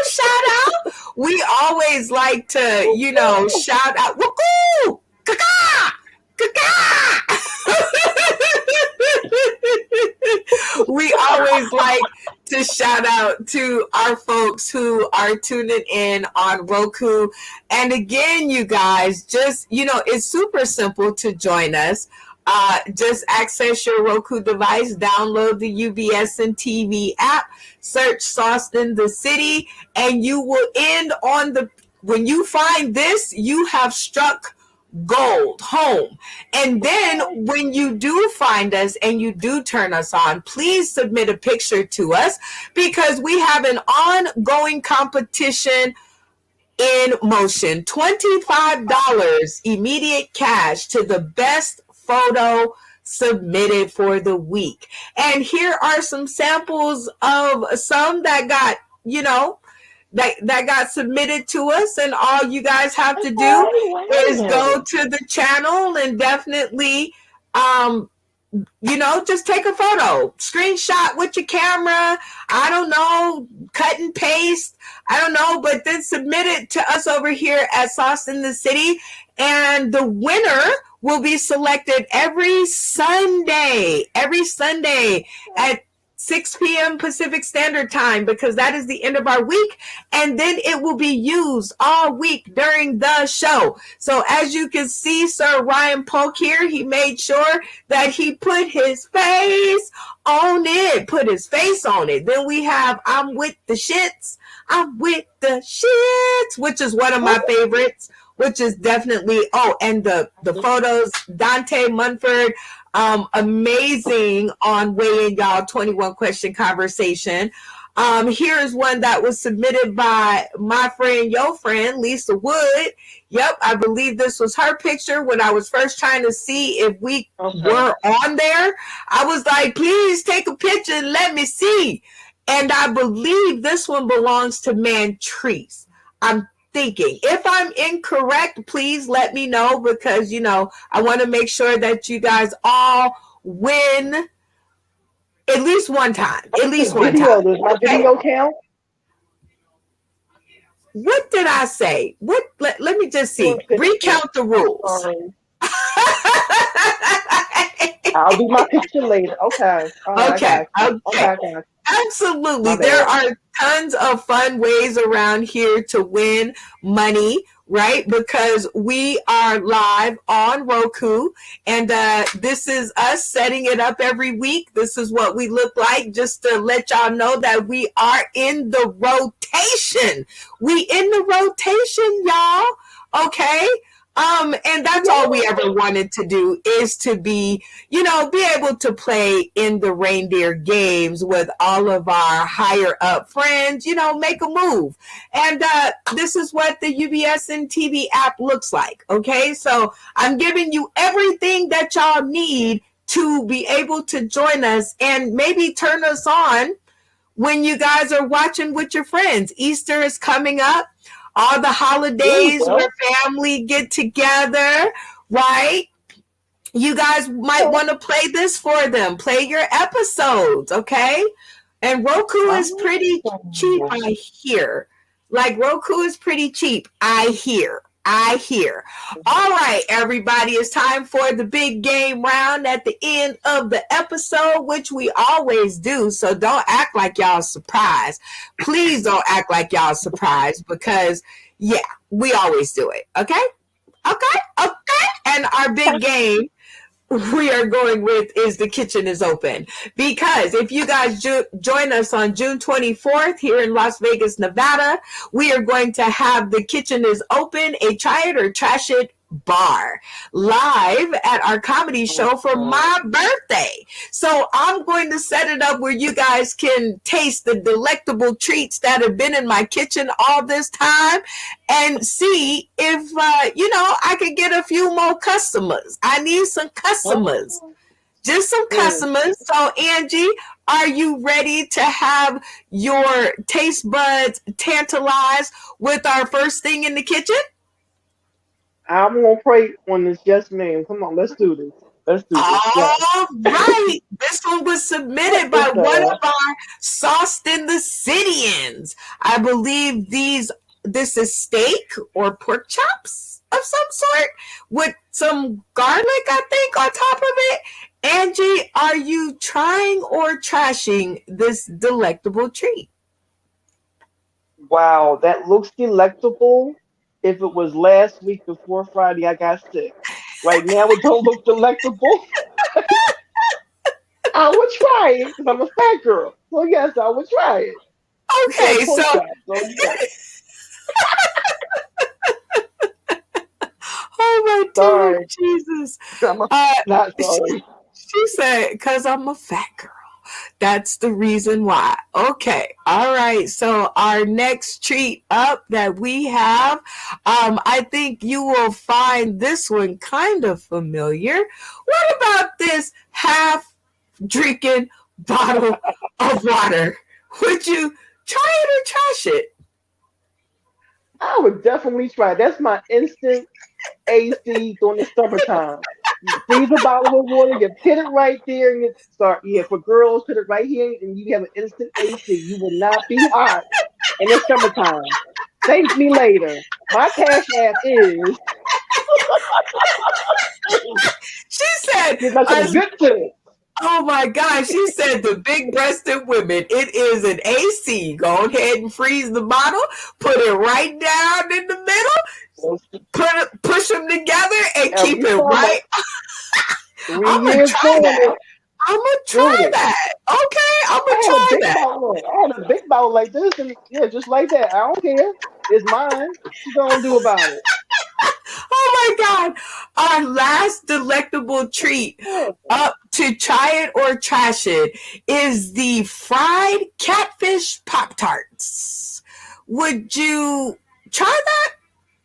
S1: Shout out. We always like to, shout out. Woohoo! Kaka! Kaka! We always like to shout out to our folks who are tuning in on Roku. And again, you guys, just, it's super simple to join us. Just access your Roku device, download the UBS and TV app, search Sauced in the City, and you will end on when you find this, you have struck gold home. And then
S2: Okay.
S1: when you do find us and you do turn us on, please submit a picture to us because we have an ongoing competition in motion. $25 immediate cash to the best photo submitted for the week. And here are some samples of some that got, that got submitted to us, and all you guys have to do
S2: Okay. Wait a
S1: is go
S2: minute.
S1: to the channel and definitely just take a photo, screenshot with your camera. I don't know, cut and paste. I don't know, but then submit it to us over here at Sauce in the City. And the winner will be selected every Sunday at 6 p.m. Pacific Standard Time, because that is the end of our week. And then it will be used all week during the show. So as you can see, Sir Ryan Polk here, he made sure that he put his face on it. Put his face on it. Then we have I'm with the shits. I'm with the shits, which is one of my favorites, which is definitely, and the photos, Dante Munford, amazing on weighing y'all 21 question conversation. Here is one that was submitted by my friend, your friend, Lisa Wood. Yep, I believe this was her picture when I was first trying to see if we were on there. I was like, please take a picture and let me see. And I believe this one belongs to Mantrice. I'm thinking. If I'm incorrect, please let me know, because, I want to make sure that you guys all win at least one time. At least one time.
S2: Does my video count?
S1: What did I say? Let me just see. Recount the rules.
S2: I'll do my picture later. Okay.
S1: Okay. Absolutely. There are tons of fun ways around here to win money, right? Because we are live on Roku, and this is us setting it up every week. This is what we look like, just to let y'all know that we are in the rotation. We in the rotation, y'all. Okay. And that's all we ever wanted to do, is to be able to play in the reindeer games with all of our higher up friends, make a move. And this is what the UBSN TV app looks like. Okay. So I'm giving you everything that y'all need to be able to join us and maybe turn us on when you guys are watching with your friends. Easter is coming up. All the holidays where family get together, right? You guys might want to play this for them. Play your episodes, okay? And Roku is pretty cheap, I hear. Like, Roku is pretty cheap, I hear. All right, everybody, it's time for the big game round at the end of the episode, which we always do. So don't act like y'all surprised. Please don't act like y'all surprised, because, we always do it. Okay? And our big game we are going with is The Kitchen is Open. Because if you guys join us on June 24th here in Las Vegas, Nevada, we are going to have The Kitchen is Open, a try it or trash it bar, live at our comedy show for my birthday. So I'm going to set it up where you guys can taste the delectable treats that have been in my kitchen all this time, and see if I could get a few more customers. I need some customers. Just some customers. So Angie, are you ready to have your taste buds tantalized with our first thing in the kitchen?
S2: I'm gonna pray on this just man. Come on, let's do this.
S1: All right. This one was submitted by one of our Sauced in the Cityans. I believe this is steak or pork chops of some sort with some garlic, I think, on top of it. Angie, are you trying or trashing this delectable treat?
S2: Wow, that looks delectable. If it was last week before Friday, I got sick. Right now, it don't look delectable. I would try it because I'm a fat girl. So yes, I would try it.
S1: Okay, so oh my dear Jesus!
S2: Not sorry.
S1: She said, "Because I'm a fat girl." That's the reason why. Okay. All right. So our next treat up that we have, I think you will find this one kind of familiar. What about this half drinking bottle of water? Would you try it or trash it?
S2: I would definitely try it. That's my instant AC during the summertime. You freeze a bottle of water, you put it right there, and you start. Yeah, for girls, put it right here, and you have an instant AC. You will not be hot in the summertime. Thank me later. My cash app is
S1: She said,
S2: You got some good sense.
S1: oh my gosh, she said the big breasted women, it is an AC. Go ahead and freeze the bottle, put it right down in the middle, push them together, and keep
S2: Every
S1: it
S2: summer,
S1: right.
S2: 3 years
S1: Try
S2: doing
S1: that.
S2: it,
S1: I'm gonna
S2: doing
S1: try
S2: it.
S1: that. Okay, I'm gonna
S2: I had a
S1: try
S2: big
S1: that.
S2: bottle. I had a big bottle like this, and yeah, just like that. I don't care. It's mine. What you gonna do about it?
S1: Oh my God. Our last delectable treat up to try it or trash it is the fried catfish Pop Tarts. Would you try that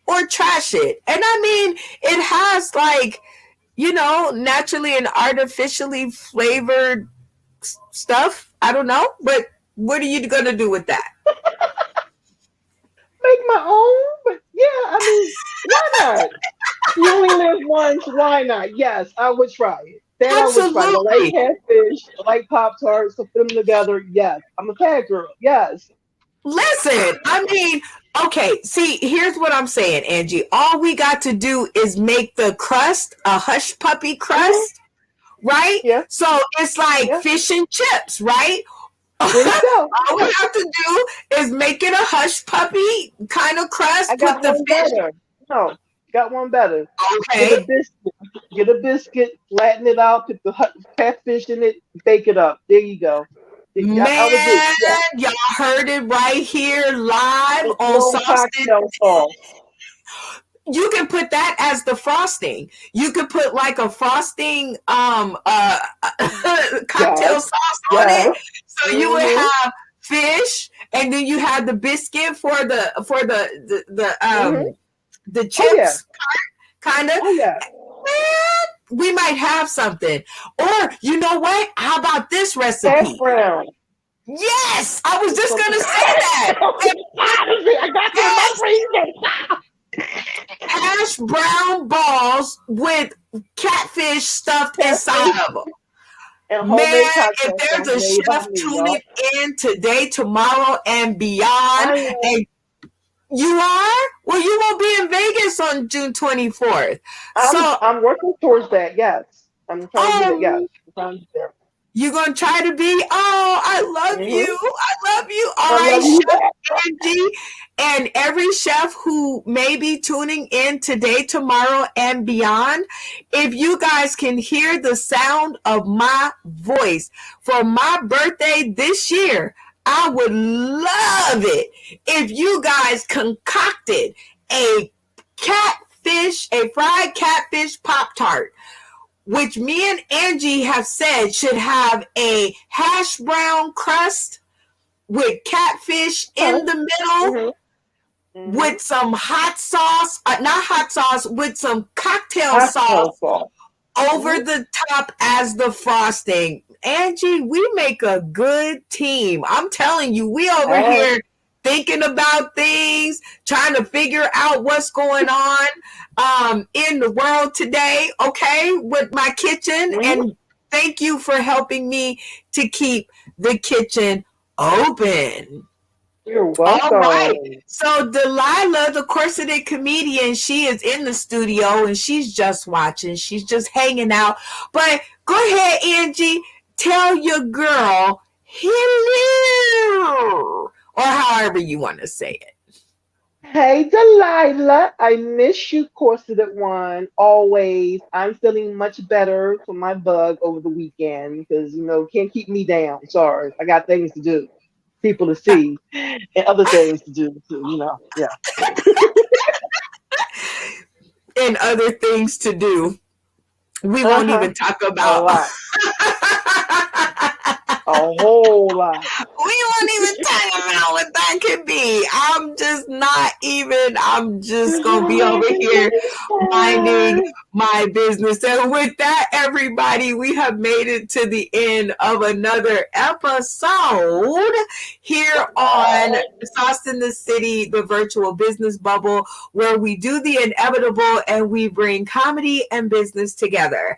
S1: or trash it? And I mean, it has like, naturally and artificially flavored stuff. I don't know, but what are you going to do with that?
S2: Make my own, but yeah, I mean, why not? You only live once. Why not? Yes, I would try it. That I would try. I like
S1: Absolutely.
S2: catfish. I like Pop Tarts. So put them together. Yes, I'm a fat girl. Yes.
S1: Listen, I mean, okay, see, here's what I'm saying, Angie. All we got to do is make the crust a hush puppy
S2: Hmm.
S1: crust, right?
S2: Yeah.
S1: So it's like
S2: Yeah.
S1: fish and chips, right?
S2: There you go.
S1: All we have to do is make it a hush puppy kind of
S2: I
S1: crust with
S2: got
S1: the
S2: one
S1: fish.
S2: better. No, got one better. Get a
S1: Okay.
S2: biscuit. Get a biscuit. Flatten it out. Put the catfish in it. Bake it up. There you go. I would do.
S1: Man,
S2: Yeah.
S1: y'all heard it right here live
S2: It's
S1: on
S2: no
S1: Sausage.
S2: cocktail sauce.
S1: You can put that as the frosting. You could put like a frosting cocktail
S2: Yes.
S1: sauce on it.
S2: Yes.
S1: So you would
S2: Mm-hmm.
S1: have fish, and then you have the biscuit for
S2: Mm-hmm.
S1: the
S2: Oh yeah.
S1: chips kind of.
S2: Oh yeah.
S1: Man, we might have something. Or you know what? How about this
S2: Hash
S1: recipe?
S2: brown.
S1: Yes, I was just
S2: Something.
S1: gonna say that.
S2: I got some in my
S1: Yes,
S2: freezer.
S1: hash brown balls with catfish stuffed inside
S2: Catfish
S1: of them.
S2: and
S1: Man,
S2: homemade
S1: if
S2: cocktail
S1: there's
S2: sauce
S1: a
S2: made by
S1: chef
S2: me,
S1: tuning
S2: y'all.
S1: in today, tomorrow, and beyond,
S2: I am.
S1: and you are, well, you won't be in Vegas on June 24th. So,
S2: I'm working towards that. Yes, I'm trying to do that. Yes,
S1: um,
S2: I'm trying to do that.
S1: you're going to try to be, oh, I love
S2: Mm-hmm.
S1: you. I love you. All
S2: I
S1: right,
S2: love you
S1: Chef
S2: back.
S1: Angie, and every chef who may be tuning in today, tomorrow, and beyond, if you guys can hear the sound of my voice for my birthday this year, I would love it if you guys concocted a a fried catfish Pop Tart, which me and Angie have said should have a hash brown crust with catfish
S2: Huh?
S1: in the middle
S2: Mm-hmm. Mm-hmm.
S1: with some hot sauce, not hot sauce, with some cocktail
S2: Cocktail
S1: sauce
S2: sauce.
S1: over
S2: Mm-hmm.
S1: the top as the frosting. Angie, we make a good team. I'm telling you, we over
S2: Hey.
S1: here thinking about things, trying to figure out what's going on in the world today, okay, with my kitchen.
S2: Mm-hmm.
S1: And thank you for helping me to keep the kitchen open.
S2: You're
S1: All right.
S2: welcome.
S1: So Delilah, the corseted comedian, she is in the studio and she's just watching. She's just hanging out. But go ahead, Angie. Tell your girl hello. Or however you want to say it.
S2: Hey, Delilah. I miss you, corseted one. Always. I'm feeling much better from my bug over the weekend because, can't keep me down. Sorry. I got things to do, people to see, and other things to do, too. Yeah.
S1: And other things to do. We
S2: Uh
S1: won't
S2: huh.
S1: even talk
S2: A
S1: about.
S2: lot. A whole lot.
S1: We won't even talk about what that could be. I'm just going to be over here minding my business. And with that, everybody, we have made it to the end of another episode here on Sauce in the City, the virtual business bubble, where we do the inevitable and we bring comedy and business together.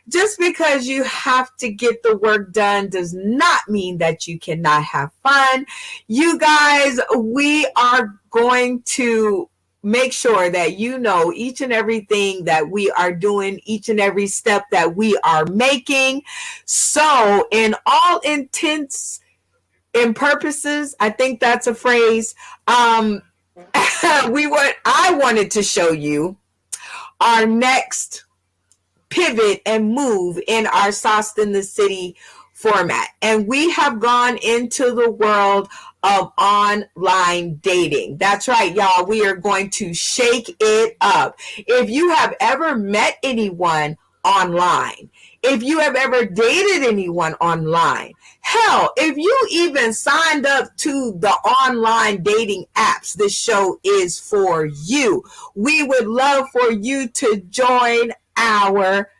S1: Just because you have to get the work done does not mean that you cannot have fun. You guys, we are going to make sure that you know each and everything that we are doing, each and every step that we are making. So, in all intents and purposes, I think that's a phrase. I wanted to show you our next pivot and move in our Sauced in the City format. And we have gone into the world of online dating. That's right, y'all. We are going to shake it up. If you have ever met anyone online, if you have ever dated anyone online, hell, if you even signed up to the online dating apps, this show is for you. We would love for you to join our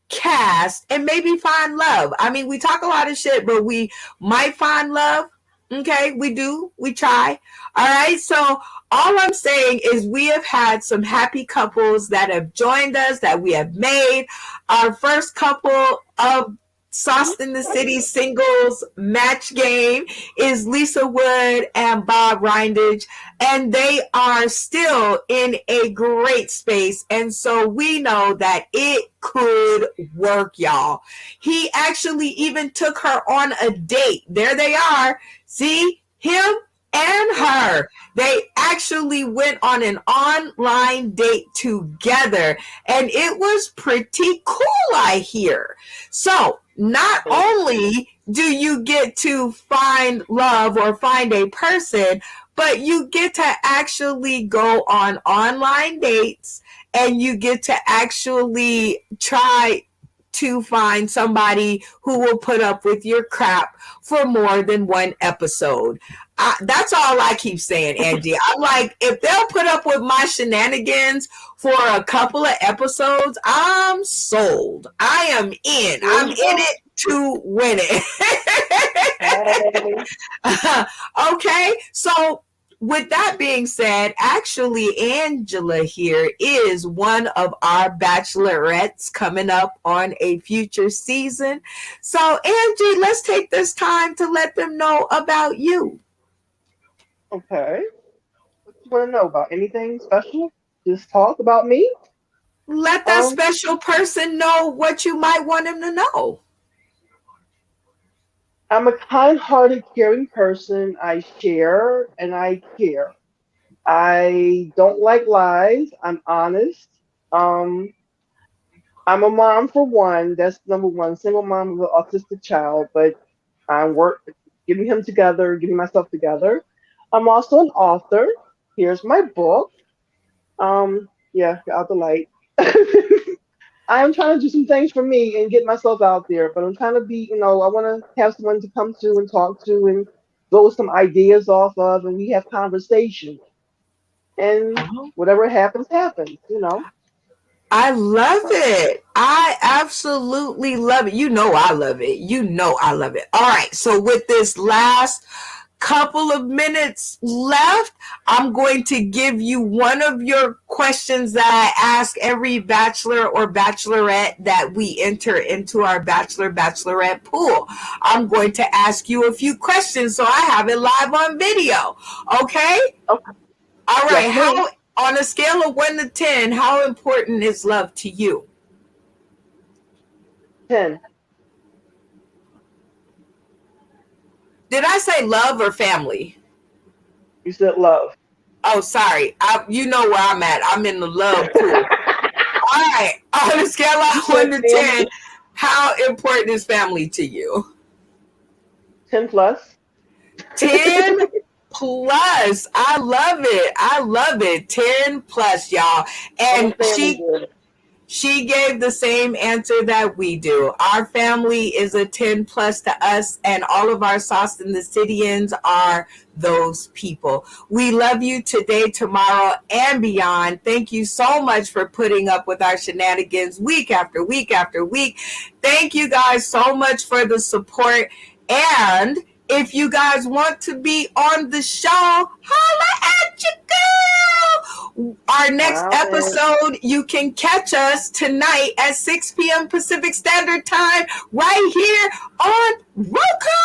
S1: cast and maybe find love. I mean, we talk a lot of shit, but we might find love. Okay, we do. We try. All right. So all I'm saying is we have had some happy couples that have joined us, that we have made. Our first couple of Sauced in the City singles match game is Lisa Wood and Bob Reindage, and they are still in a great space. And so we know that it could work, y'all. He actually even took her on a date. There they are. See, him and her. They actually went on an online date together, and it was pretty cool, I hear. So, not only do you get to find love or find a person, but you get to actually go on online dates, and you get to actually try to find somebody who will put up with your crap for more than one episode. That's all I keep saying, Angie. I'm like, if they'll put up with my shenanigans for a couple of episodes, I'm sold. I am in. I'm in it to win it. Okay, so with that being said, actually, Angela here is one of our bachelorettes coming up on a future season. So, Angie, let's take this time to let them know about you.
S2: Okay. What you want to know about? Anything special? Just talk about me.
S1: Let that special person know what you might want him to know.
S2: I'm a kind-hearted, caring person. I share and I care. I don't like lies. I'm honest. Um, I'm a mom for one. That's number one. Single mom with an autistic child, but I'm getting him together, getting myself together. I'm also an author. Here's my book. Yeah, got out the light. I'm trying to do some things for me and get myself out there, but I'm trying to be, I want to have someone to come to and talk to and throw some ideas off of, and we have conversations. And whatever happens, happens.
S1: I love it. I absolutely love it. You know I love it. You know I love it. All right. So with this last couple of minutes left, I'm going to give you one of your questions that I ask every bachelor or bachelorette that we enter into our bachelorette pool. I'm going to ask you a few questions so I have it live on video. Okay?
S2: Okay.
S1: All right.
S2: Yes,
S1: on a scale of 1 to 10, how important is love to you?
S2: 10.
S1: Did I say love or family?
S2: You said love.
S1: Oh, sorry. You know where I'm at. I'm in the love pool. All right. On a scale of 1 to 10, how important is family to you?
S2: 10 plus.
S1: 10 plus. I love it. I love it. 10 plus, y'all. And she gave the same answer that we do. Our family is a 10 plus to us, and all of our Sauced in the Cityans are those people. We love you today, tomorrow, and beyond. Thank you so much for putting up with our shenanigans week after week after week. Thank you guys so much for the support. And if you guys want to be on the show, holla at your girl. Our next episode, you can catch us tonight at 6 p.m. Pacific Standard Time right here on Roku.